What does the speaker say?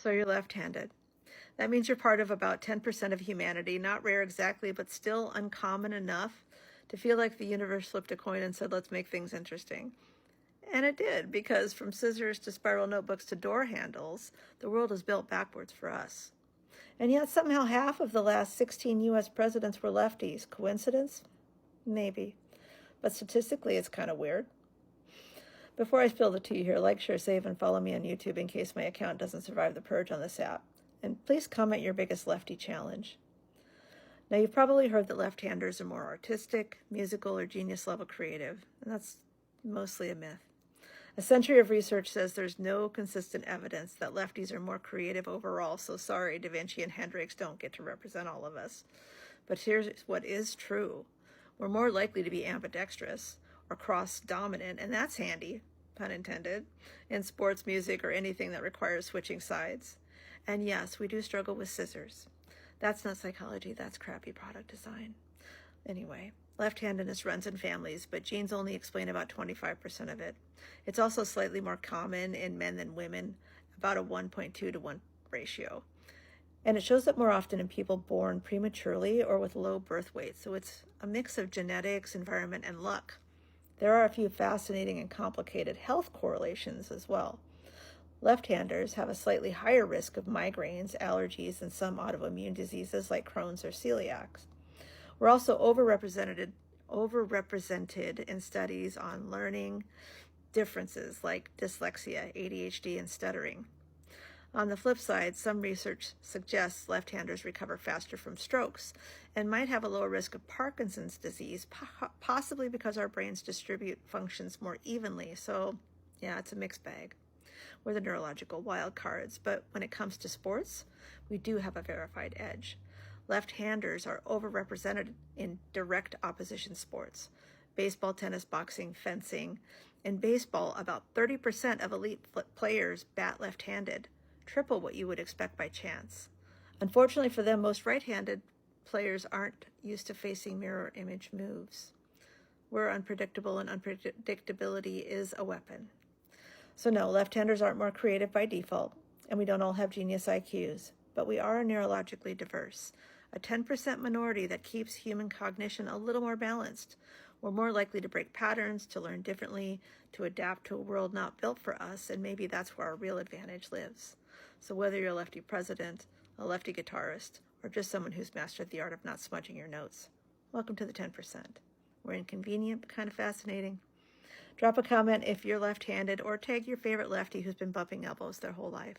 So you're left-handed. That means you're part of about 10% of humanity, not rare exactly, but still uncommon enough to feel like the universe flipped a coin and said, let's make things interesting. And it did, because from scissors to spiral notebooks to door handles, the world is built backwards for us. And yet somehow half of the last 16 US presidents were lefties. Coincidence? Maybe. But statistically, it's kind of weird. Before I spill the tea here, like, share, save, and follow me on YouTube in case my account doesn't survive the purge on this app. And please comment your biggest lefty challenge. Now, you've probably heard that left-handers are more artistic, musical, or genius-level creative, and that's mostly a myth. A century of research says there's no consistent evidence that lefties are more creative overall, so sorry, Da Vinci and Hendrix don't get to represent all of us. But here's what is true. We're more likely to be ambidextrous or cross-dominant, and that's handy, pun intended, in sports, music, or anything that requires switching sides. And yes, we do struggle with scissors. That's not psychology, that's crappy product design. Anyway, left-handedness runs in families, but genes only explain about 25% of it. It's also slightly more common in men than women, about a 1.2 to 1 ratio. And it shows up more often in people born prematurely or with low birth weight, so it's a mix of genetics, environment, and luck. There are a few fascinating and complicated health correlations as well. Left-handers have a slightly higher risk of migraines, allergies, and some autoimmune diseases like Crohn's or celiac. We're also overrepresented in studies on learning differences like dyslexia, ADHD, and stuttering. On the flip side, some research suggests left-handers recover faster from strokes and might have a lower risk of Parkinson's disease, possibly because our brains distribute functions more evenly. So, yeah, it's a mixed bag. We're the neurological wild cards, but when it comes to sports, we do have a verified edge. Left-handers are overrepresented in direct opposition sports. Baseball, tennis, boxing, fencing. In baseball, about 30% of elite players bat left-handed, triple what you would expect by chance. Unfortunately for them, most right-handed players aren't used to facing mirror image moves. We're unpredictable, and unpredictability is a weapon. So no, left-handers aren't more creative by default, and we don't all have genius IQs, but we are neurologically diverse, a 10% minority that keeps human cognition a little more balanced. We're more likely to break patterns, to learn differently, to adapt to a world not built for us, and maybe that's where our real advantage lives. So whether you're a lefty president, a lefty guitarist, or just someone who's mastered the art of not smudging your notes, welcome to the 10%. We're inconvenient, but kind of fascinating. Drop a comment if you're left-handed, or tag your favorite lefty who's been bumping elbows their whole life.